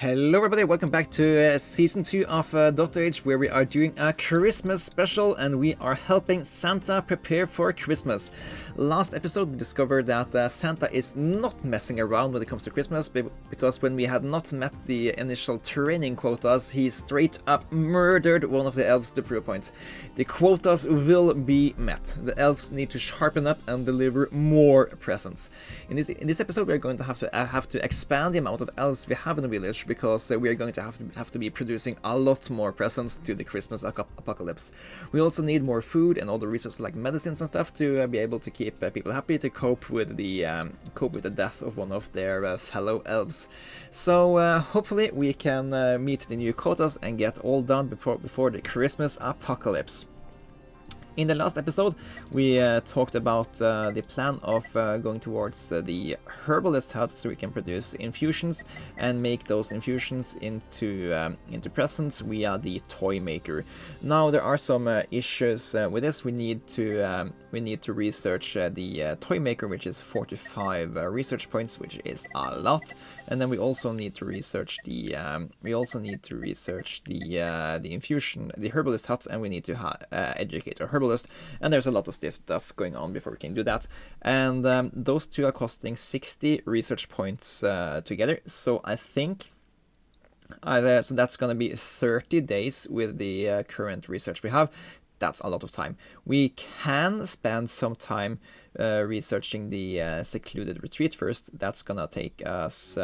Hello everybody, welcome back to Season 2 of Dotage, where we are doing a Christmas special and we are helping Santa prepare for Christmas. Last episode we discovered that Santa is not messing around when it comes to Christmas, because when we had not met the initial training quotas, he straight up murdered one of the elves to prove points. The quotas will be met. The elves need to sharpen up and deliver more presents. In this episode we are going to have to expand the amount of elves we have in the village, because we are going to have to be producing a lot more presents to the Christmas apocalypse. We also need more food and other resources like medicines and stuff to be able to keep people happy, to cope with the death of one of their fellow elves. So hopefully we can meet the new quotas and get all done before the Christmas apocalypse. In the last episode, we talked about the plan of going towards the herbalist huts, so we can produce infusions and make those infusions into presents via the toy maker. Now there are some issues with this. We need to research the toy maker, which is 45 research points, which is a lot. And then we also need to research the infusion, the herbalist huts, and we need to educate our herbalist. And there's a lot of stuff going on before we can do that. And those two are costing 60 research points together. So I think so that's going to be 30 days with the current research we have. That's a lot of time. We can spend some time researching the secluded retreat first. That's gonna take us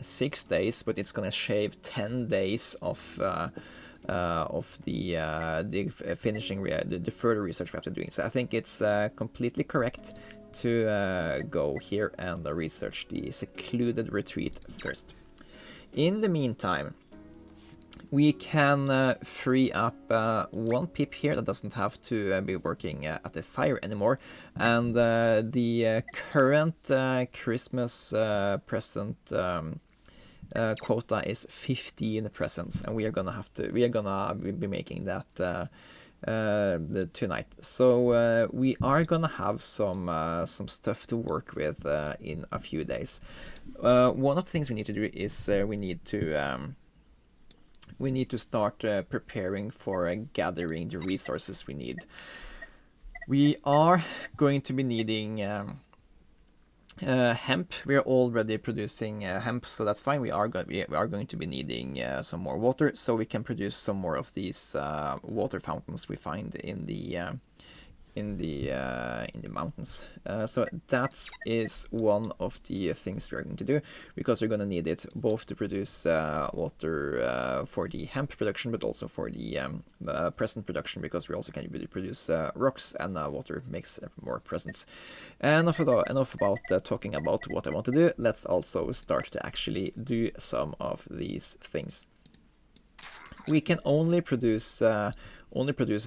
6 days, but it's gonna shave 10 days of the finishing the further research we have to do. So I think it's completely correct to go here and research the secluded retreat first. In the meantime, we can free up one pip here that doesn't have to be working at the fire anymore, and the current Christmas present quota is 15 presents, and we are gonna be making that tonight. So we are gonna have some stuff to work with in a few days. One of the things we need to do is we need to start preparing for gathering the resources we need. We are going to be needing hemp. We are already producing hemp, so that's fine. We are going to be needing some more water, so we can produce some more of these water fountains we find in the mountains. So that is one of the things we're going to do, because we're going to need it both to produce water for the hemp production, but also for the present production, because we also can produce rocks, and water makes more presents. Enough about talking about what I want to do. Let's also start to actually do some of these things. We can only produce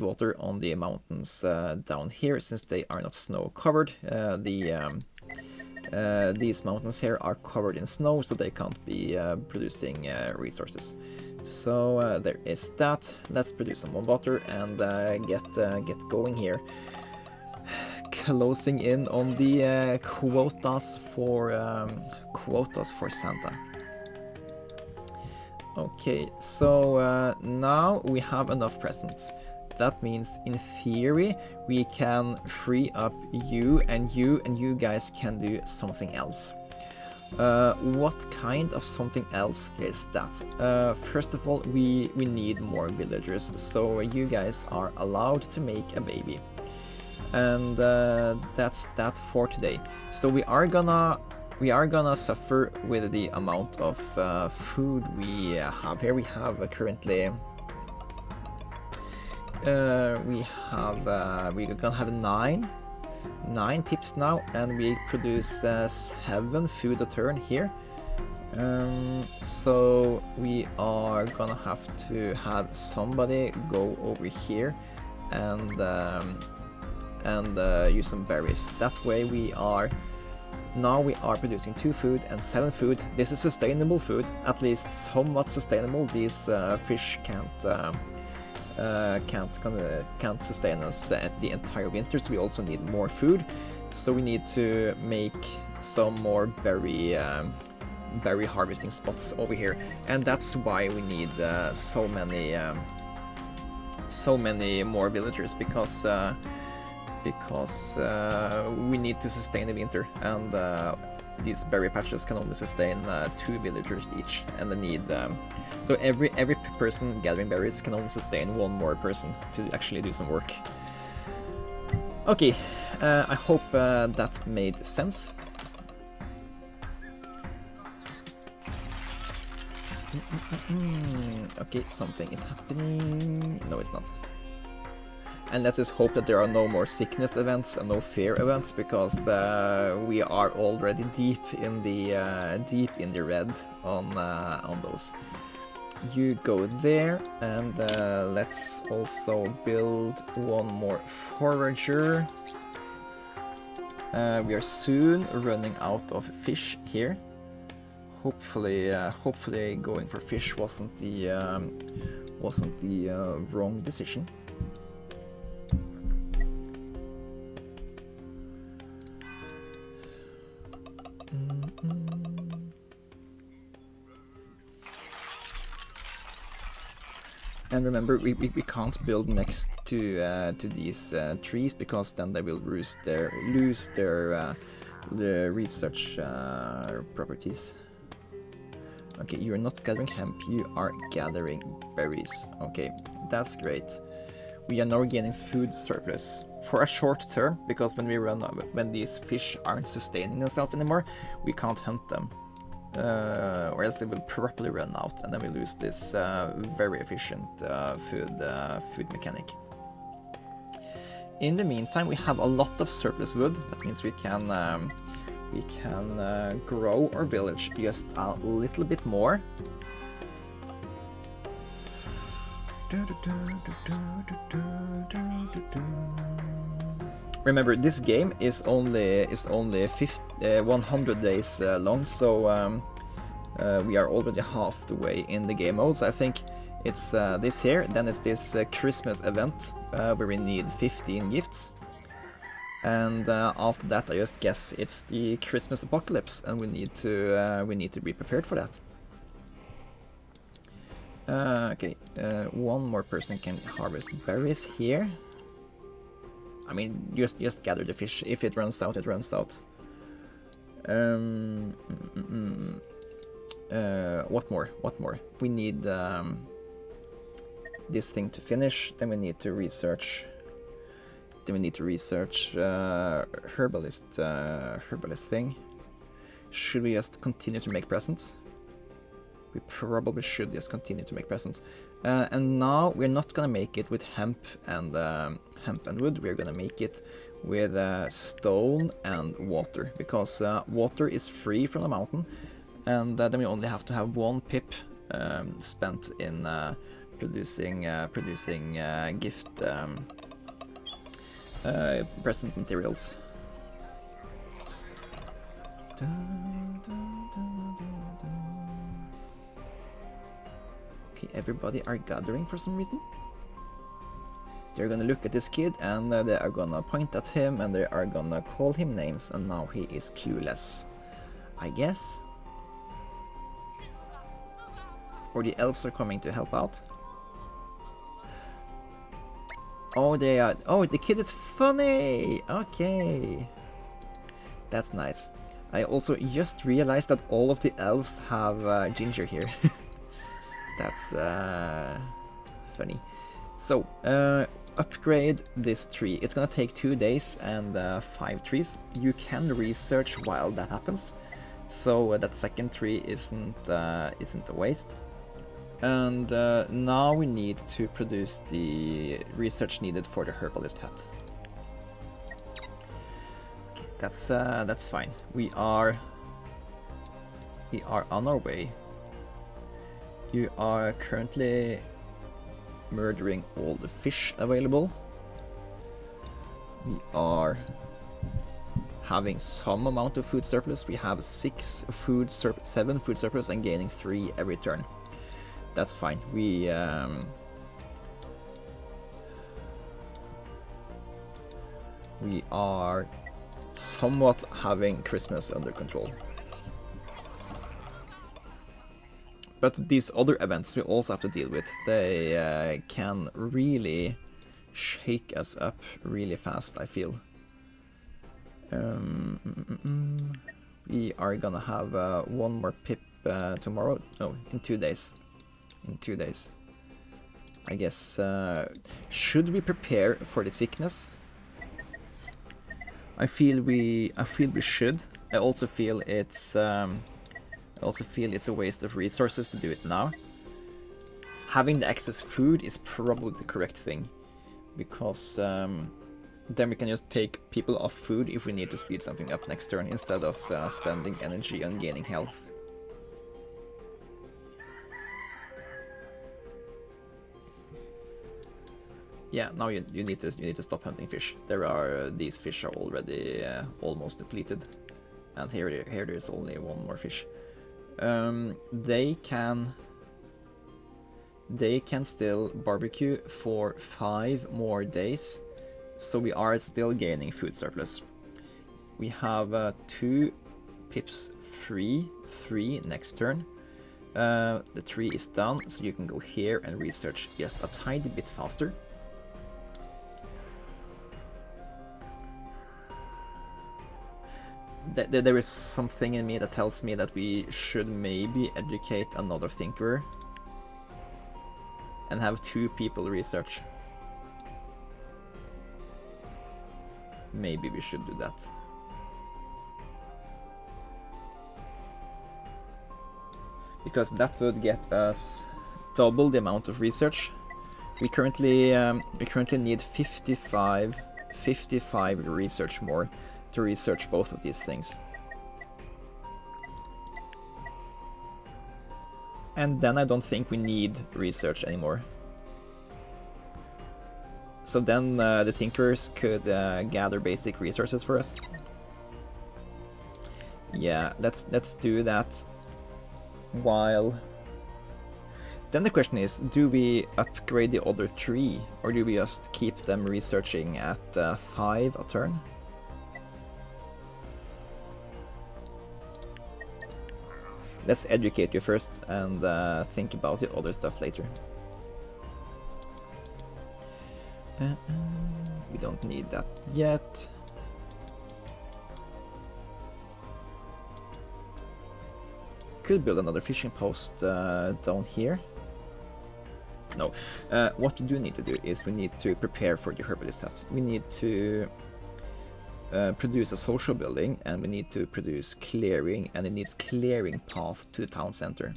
water on the mountains down here, since they are not snow covered. These mountains here are covered in snow, so they can't be producing resources. So there is that. Let's produce some more water and get going here. Closing in on the quotas for Santa. Okay, so now we have enough presents. That means, in theory, we can free up you guys can do something else. What kind of something else is that? First of all, we need more villagers, so you guys are allowed to make a baby. And that's that for today. So we are gonna suffer with the amount of food we have here. We have currently we're gonna have nine pips now, and we produce 7 food a turn here. So we are gonna have to have somebody go over here and use some berries. That way we are producing 2 food and 7 food. This is sustainable food, at least somewhat sustainable. These fish can't sustain us the entire winter, so we also need more food. So we need to make some more berry berry harvesting spots over here, and that's why we need so many more villagers, because we need to sustain the winter, and these berry patches can only sustain 2 villagers each, and they need so every person gathering berries can only sustain 1 more person to actually do some work. Okay, I hope that made sense. Okay, something is happening. No, it's not. And let's just hope that there are no more sickness events and no fear events, because we are already deep in the red on those. You go there, and let's also build 1 more forager. We are soon running out of fish here. Hopefully going for fish wasn't the wrong decision. And remember, we can't build next to these trees, because then they will lose their research properties. Okay, you are not gathering hemp, you are gathering berries. Okay, that's great. We are now gaining food surplus for a short term, because when these fish aren't sustaining themselves anymore, we can't hunt them. Or else they will probably run out, and then we lose this very efficient food mechanic. In the meantime, we have a lot of surplus wood. That means we can grow our village just a little bit more. Remember, this game is only 100 days long, so we are already half the way in the game mode. So I think it's this here, then it's this Christmas event where we need 15 gifts, and after that I just guess it's the Christmas apocalypse, and we need to be prepared for that. Okay, 1 more person can harvest berries here. I mean, just gather the fish. If it runs out, it runs out. What more? We need this thing to finish. Then we need to research. Herbalist thing. Should we just continue to make presents? We probably should just continue to make presents. And now we're not gonna make it with hemp and wood. We're gonna make it with stone and water, because water is free from the mountain, and then we only have to have 1 pip spent in producing gift present materials. Okay, everybody are gathering for some reason. They're gonna look at this kid, and they are gonna point at him, and they are gonna call him names, and now he is clueless, I guess. Or the elves are coming to help out. Oh, they are. Oh, the kid is funny! Okay. That's nice. I also just realized that all of the elves have ginger here. That's funny. So, upgrade this tree. It's gonna take 2 days and 5 trees. You can research while that happens, so that second tree isn't a waste. And now we need to produce the research needed for the herbalist hat. Okay, that's fine. We are on our way. You are currently murdering all the fish available. We are having some amount of food surplus. We have 7 food surplus and gaining 3 every turn. That's fine. We are somewhat having Christmas under control. But these other events we also have to deal with. They can really shake us up really fast, I feel. We are gonna have one more pip tomorrow. No, in 2 days. In 2 days. I guess, should we prepare for the sickness? I feel we should. I also feel it's a waste of resources to do it now. Having the excess food is probably the correct thing, because then we can just take people off food if we need to speed something up next turn, instead of spending energy on gaining health. Yeah, now you need to stop hunting fish. There are these fish are already almost depleted, and here there's only one more fish. They can still barbecue for 5 more days, so we are still gaining food surplus. We have 2 pips free, 3 next turn. The tree is done, so you can go here and research just a tiny bit faster. There is something in me that tells me that we should maybe educate another thinker and have 2 people research. Maybe we should do that. Because that would get us double the amount of research. We currently need 55 research more to research both of these things. And then I don't think we need research anymore. So then the Tinkers could gather basic resources for us. Yeah, let's do that. While then the question is, do we upgrade the other 3, or do we just keep them researching at 5 a turn? Let's educate you first and think about the other stuff later. We don't need that yet. Could build another fishing post down here. No. What we do need to do is we need to prepare for the herbalist hut. We need to produce a social building, and we need to produce clearing, and it needs clearing path to the town center.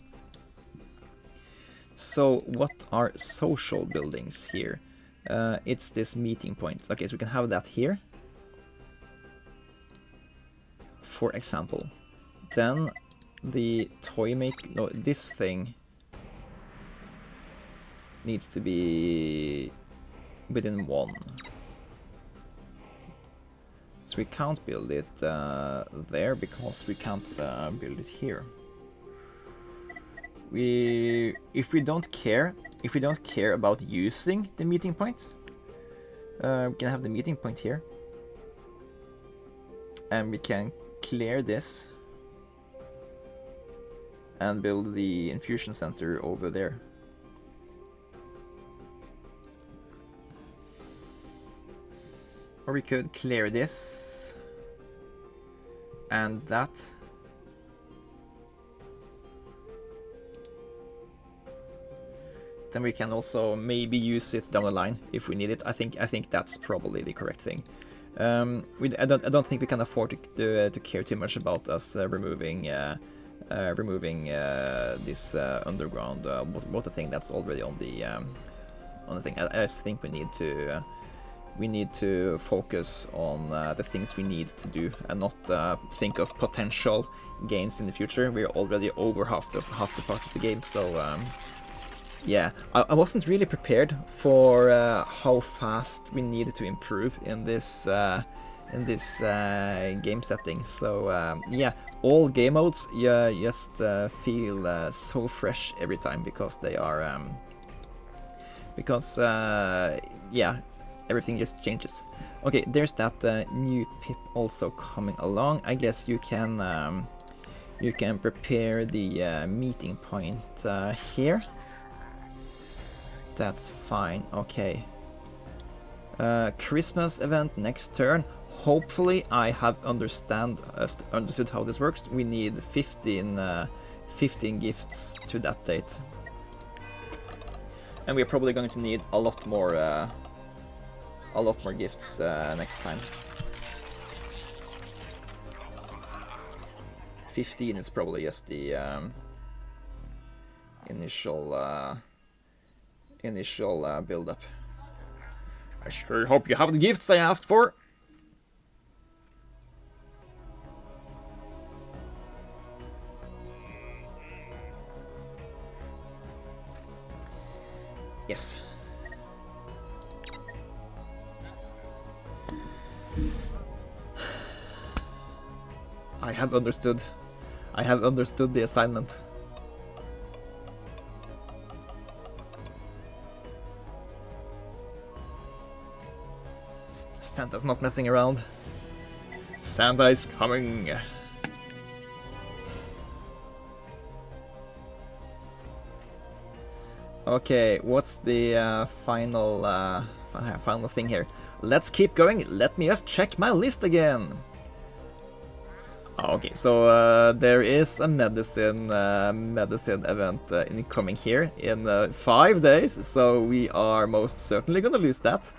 So what are social buildings here? It's this meeting point. Okay, so we can have that here, for example. Then the this thing needs to be within 1. So we can't build it there because we can't build it here. If we don't care about using the meeting point, we can have the meeting point here, and we can clear this and build the infusion center over there. Or we could clear this and that. Then we can also maybe use it down the line if we need it. I think that's probably the correct thing. I don't think we can afford to care too much about us removing this underground water thing that's already on the thing. I just think we need to focus on the things we need to do and not think of potential gains in the future. We're already over half the part of the game, so yeah, I wasn't really prepared for how fast we needed to improve in this game setting. So yeah, all game modes just feel so fresh every time, because they are yeah, everything just changes. Okay, there's that new pip also coming along. I guess you can You can prepare the meeting point here. That's fine, okay. Christmas event next turn. Hopefully I have understood how this works. We need 15 gifts to that date. And we're probably going to need a lot more gifts next time. 15 is probably just the initial build-up. I sure hope you have the gifts I asked for. Yes. I have understood. I have understood the assignment. Santa's not messing around. Santa is coming. Okay, what's the final thing here? Let's keep going. Let me just check my list again. Okay, so there is a medicine event incoming here in 5 days, so we are most certainly gonna lose that.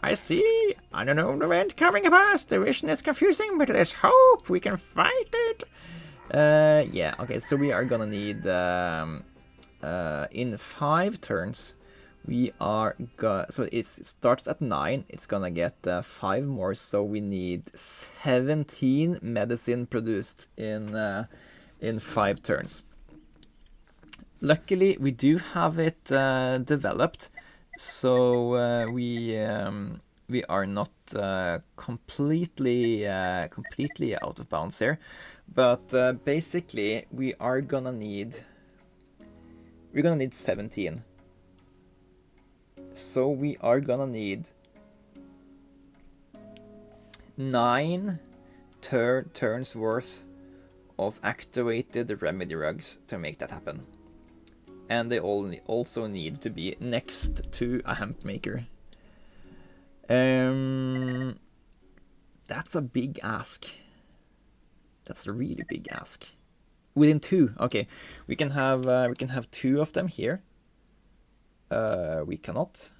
I see. I don't know the event coming fast. The vision is confusing, but there's hope. We can fight it. Yeah. Okay, so we are gonna need in 5 turns. We are so it starts at 9. It's gonna get 5 more, so we need 17 medicine produced in 5 turns. Luckily, we do have it developed, so we are not completely out of bounds here. But basically, we're gonna need 17. So we are gonna need 9 turns worth of activated remedy rugs to make that happen. And they all also need to be next to a hemp maker. That's a big ask. That's a really big ask. Within 2, okay. We can have 2 of them here. We cannot.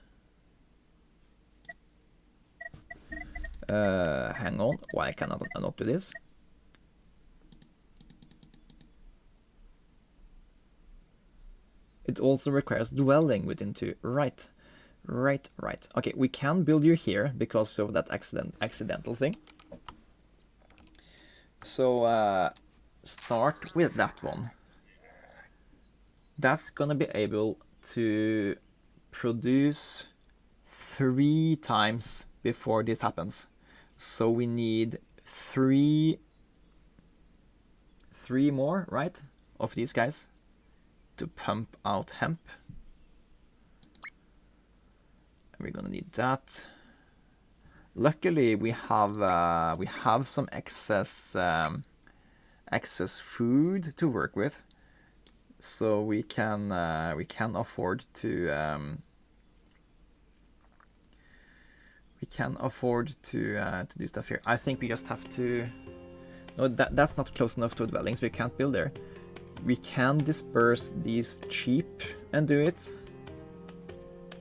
Hang on, why cannot I not do this? It also requires dwelling within 2. Right. Okay, we can build you here because of that accidental thing. So start with that one. That's gonna be able to produce 3 times before this happens. So we need 3 more, right, of these guys to pump out hemp. And we're gonna need that. Luckily, we have some excess food to work with. So we can afford to do stuff here. I think we just have to. No, that's not close enough to dwellings. We can't build there. We can disperse these cheap and do it.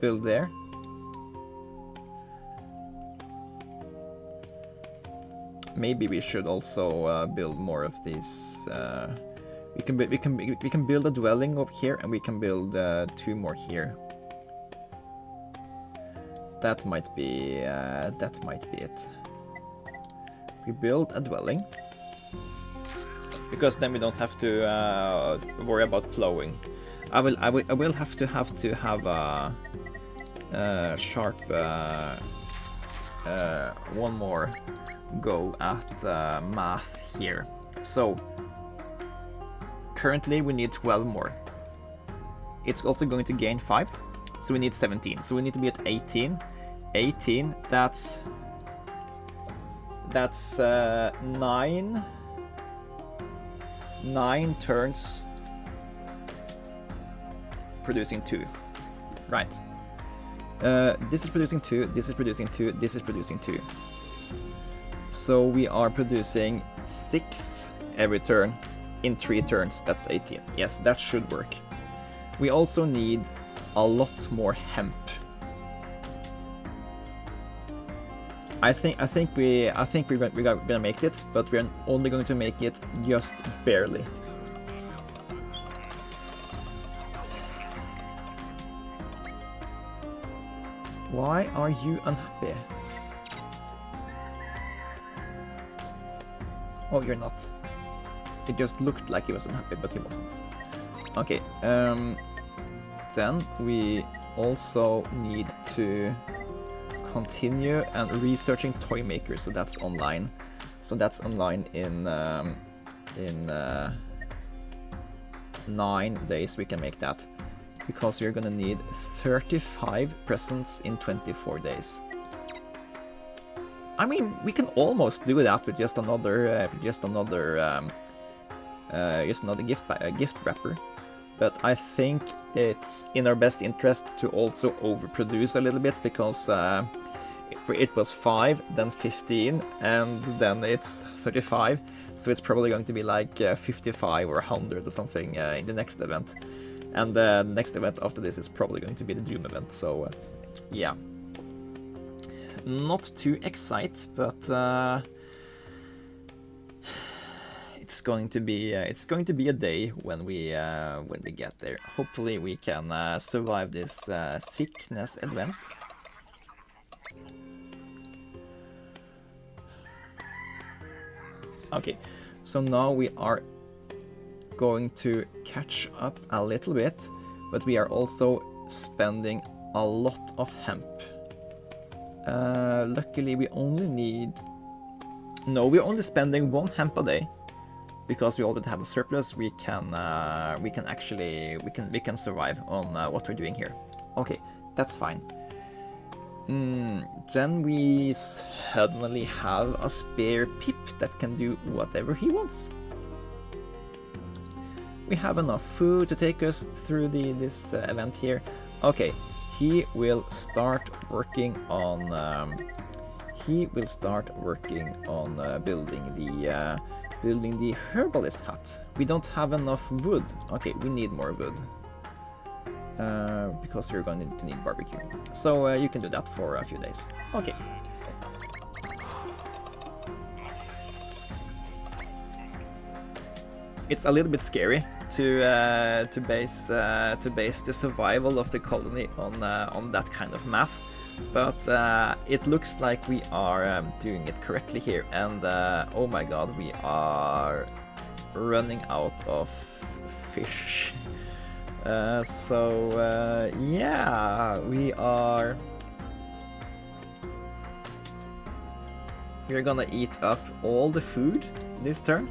Build there. Maybe we should also build more of these. We can build a dwelling over here, and we can build 2 more here. That might be it. We build a dwelling because then we don't have to worry about plowing. I will have to have a sharp one more go at math here. So currently we need 12 more. It's also going to gain 5, so we need 17. So we need to be at 18. 18, that's 9. 9 turns producing 2. Right. This is producing 2, this is producing 2, this is producing 2. So we are producing 6 every turn in 3 turns. That's 18. Yes, that should work. We also need a lot more hemp. I think we're gonna make it, but we're only going to make it just barely. Why are you unhappy? Oh, you're not. It just looked like he was unhappy, but he wasn't. Okay, then we also need to continue and researching toy makers, so that's online. So that's online in 9 days we can make that, because we're gonna need 35 presents in 24 days. I mean, we can almost do that with just another gift wrapper, but I think it's in our best interest to also overproduce a little bit, because if it was 5, then 15, and then it's 35, so it's probably going to be like 55 or 100 or something in the next event, and the next event after this is probably going to be the Doom event. So yeah, not too excited, but it's going to be a day when we get there. Hopefully we can survive this sickness event. Okay, so now we are going to catch up a little bit, but we are also spending a lot of hemp. Luckily we only need... No, we're only spending 1 hemp a day, because we already have a surplus. We can survive on what we're doing here. Okay, that's fine. Then we suddenly have a spare Pip that can do whatever he wants. We have enough food to take us through this event here. Okay, he will start working on building the herbalist hut. We don't have enough wood. Okay, we need more wood. Because we're going to need barbecue. So you can do that for a few days. Okay. It's a little bit scary to base the survival of the colony on that kind of math, but it looks like we are doing it correctly here. And oh my god, we are running out of fish. Yeah, we're gonna eat up all the food this turn.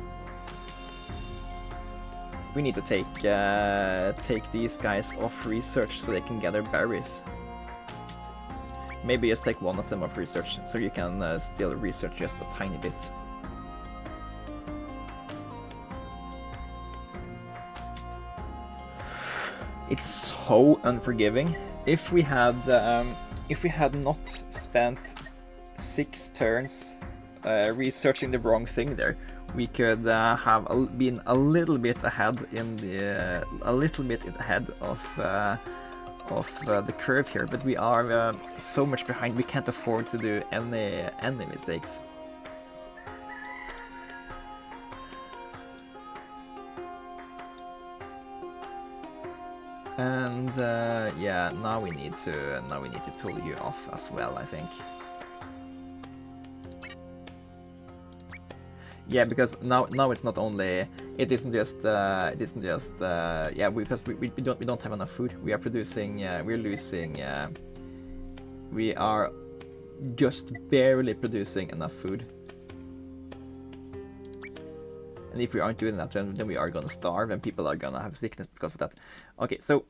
We need to take these guys off research so they can gather berries. Maybe just take one of them off research, so you can still research just a tiny bit. It's so unforgiving. If we had not spent 6 turns researching the wrong thing there, we could have been a little bit ahead of the curve here. But we are so much behind. We can't afford to do any mistakes. And yeah, now we need to pull you off as well, I think. Yeah, because now it's not only, it isn't just yeah, because we don't have enough food. We are producing, we're losing, we are just barely producing enough food. And if we aren't doing that, then we are gonna starve, and people are gonna have sickness because of that. Okay, so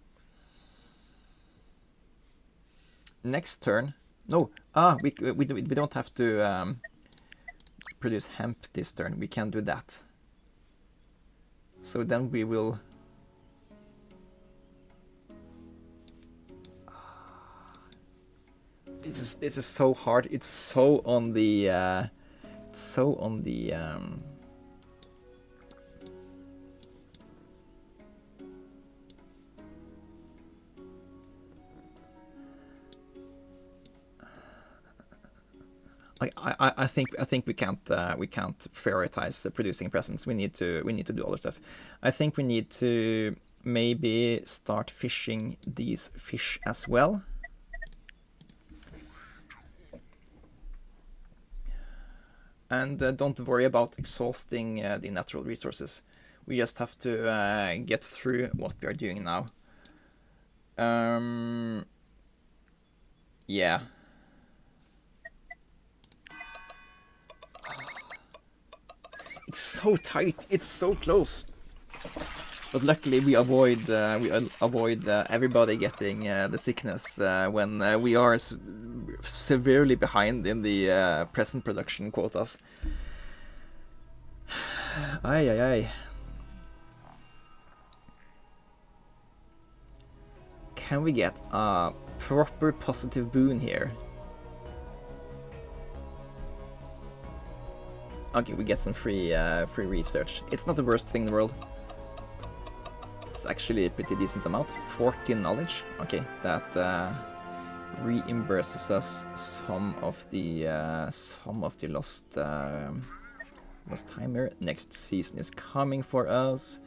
next turn, no, we don't have to produce hemp this turn. We can do that. So then we will... This is so hard. It's so on the like I think we can't prioritize producing presents. We need to do other stuff. I think we need to maybe start fishing these fish as well. And don't worry about exhausting the natural resources. We just have to get through what we are doing now. Yeah. It's so tight. It's so close. But luckily we avoid everybody getting the sickness when we are severely behind in the present production quotas. Ay ay ay. Can we get a proper positive boon here? Okay, we get some free research. It's not the worst thing in the world. It's actually a pretty decent amount. 14 knowledge. Okay, that reimburses us some of the lost time here. Next season is coming for us,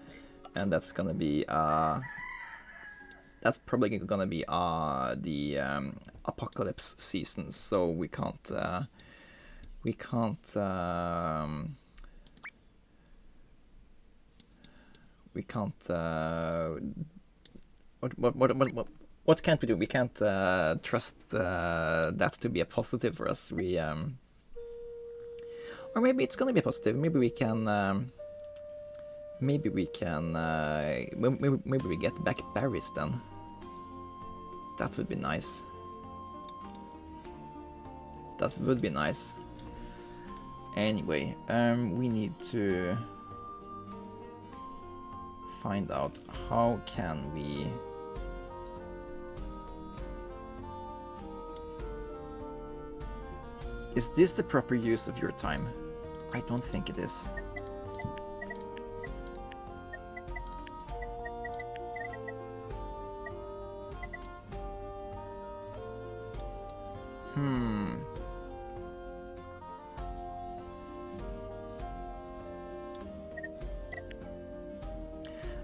and that's gonna be that's probably gonna be the apocalypse season. So we can't. What can't we do? We can't trust that to be a positive for us. We or maybe it's gonna be a positive. Maybe we can. Maybe we get back berries then. That would be nice. That would be nice. Anyway, we need to find out how can we Is this the proper use of your time? I don't think it is.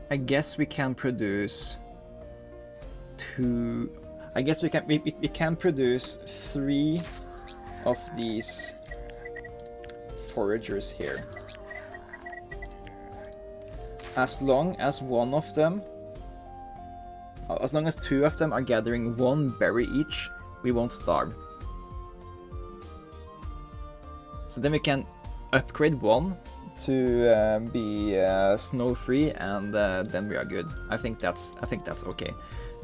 I guess we can produce two. I guess we can produce 3 of these foragers here. As long as one of them, as long as 2 of them are gathering 1 berry each, we won't starve. So then we can upgrade 1 to be snow-free, and then we are good. I think that's okay.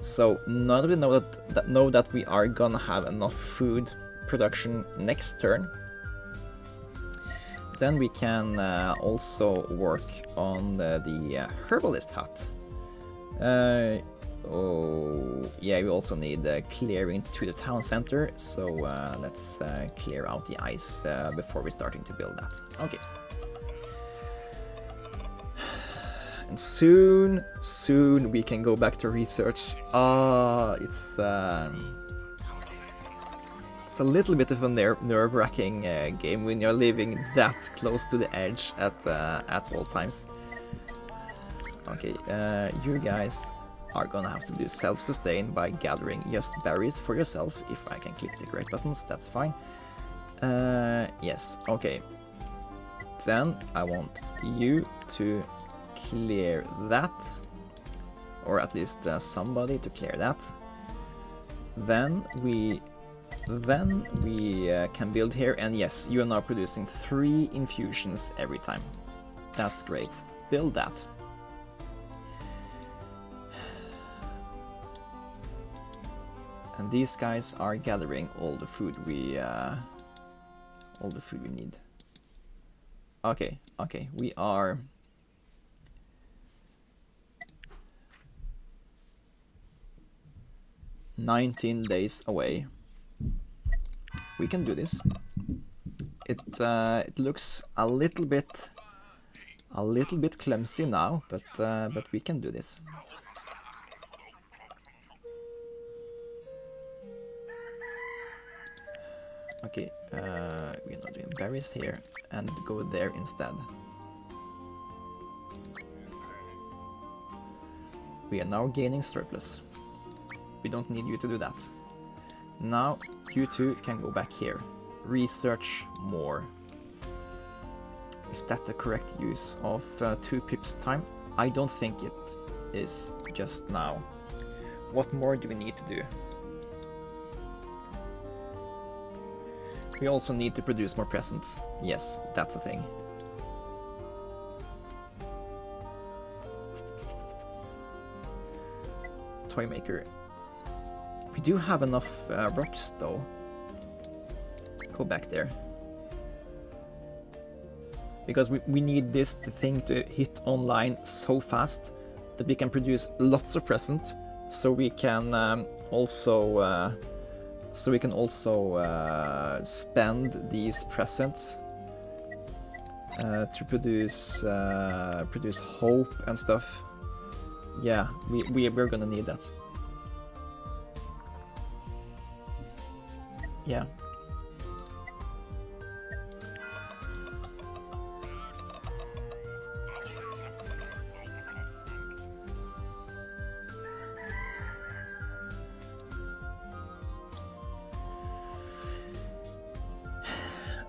So now that we know that we are gonna have enough food production next turn, then we can also work on the herbalist hut. Oh yeah, we also need clearing to the town center, so let's clear out the ice before we're starting to build that. Okay. And soon we can go back to research. It's a little bit of a nerve-wracking game when you're living that close to the edge at all times. Okay, you guys are gonna have to do self-sustain by gathering just berries for yourself. If I can click the correct buttons, that's fine. Yes, okay. Then I want you to clear that, or at least somebody to clear that. Then we can build here, and yes, you are now producing 3 infusions every time. That's great. Build that. And these guys are gathering all the food we need. Okay, we are 19 days away. We can do this. It looks a little bit clumsy now, but we can do this. Okay, we're not doing berries here and go there instead. We are now gaining surplus. We don't need you to do that. Now you two can go back here. Research more. Is that the correct use of 2 pips time? I don't think it is just now. What more do we need to do? We also need to produce more presents. Yes, that's a thing. Toy maker. We do have enough rocks though. Go back there. Because we need this thing to hit online so fast that we can produce lots of presents, so we can also spend these presents to produce hope and stuff. Yeah, we're gonna need that. Yeah.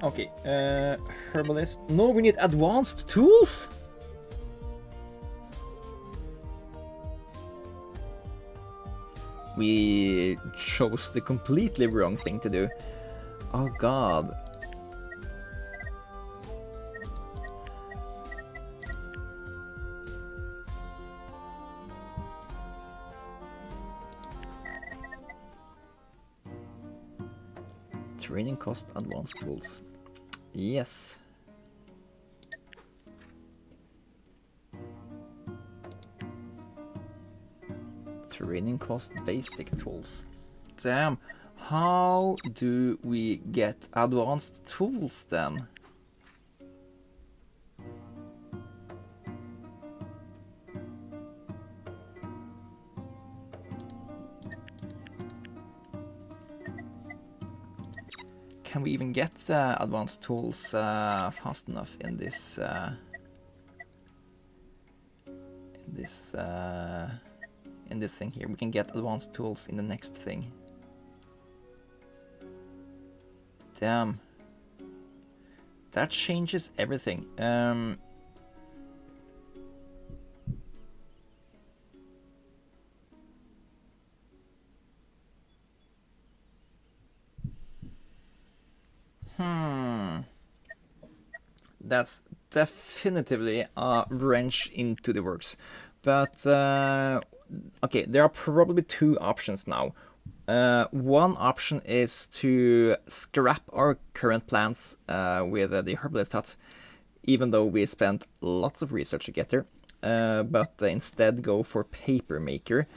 Okay, herbalist. No, we need advanced tools. We chose the completely wrong thing to do. Oh god. Training cost advanced tools. Yes. Training cost basic tools. Damn. How do we get advanced tools then? Can we even get advanced tools fast enough in this thing here? We can get advanced tools in the next thing. Damn. That changes everything. That's definitively a wrench into the works. But, okay, there are probably 2 options now. One option is to scrap our current plans with the herbalist hut, even though we spent lots of research to get there, but instead go for paper maker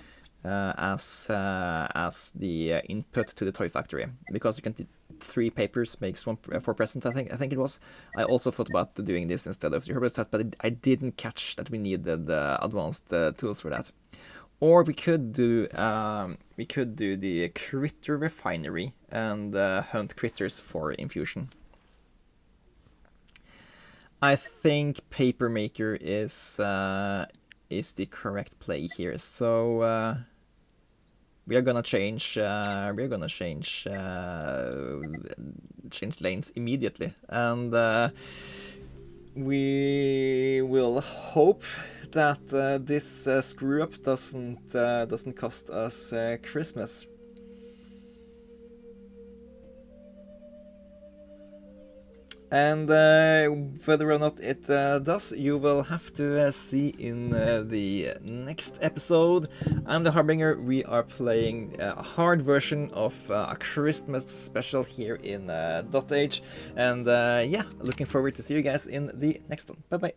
as the input to the toy factory, because you can 3 papers makes 1 4 presents. I think it was. I also thought about doing this instead of the herbalist hut, but I didn't catch that we needed advanced tools for that. Or we could do the critter refinery and hunt critters for infusion. I think paper maker is the correct play here. So we are gonna change lanes immediately, and we will hope that this screw up doesn't cost us Christmas. And whether or not it does, you will have to see in the next episode. I'm the Harbinger. We are playing a hard version of a Christmas special here in Dotage. And yeah, looking forward to see you guys in the next one. Bye bye.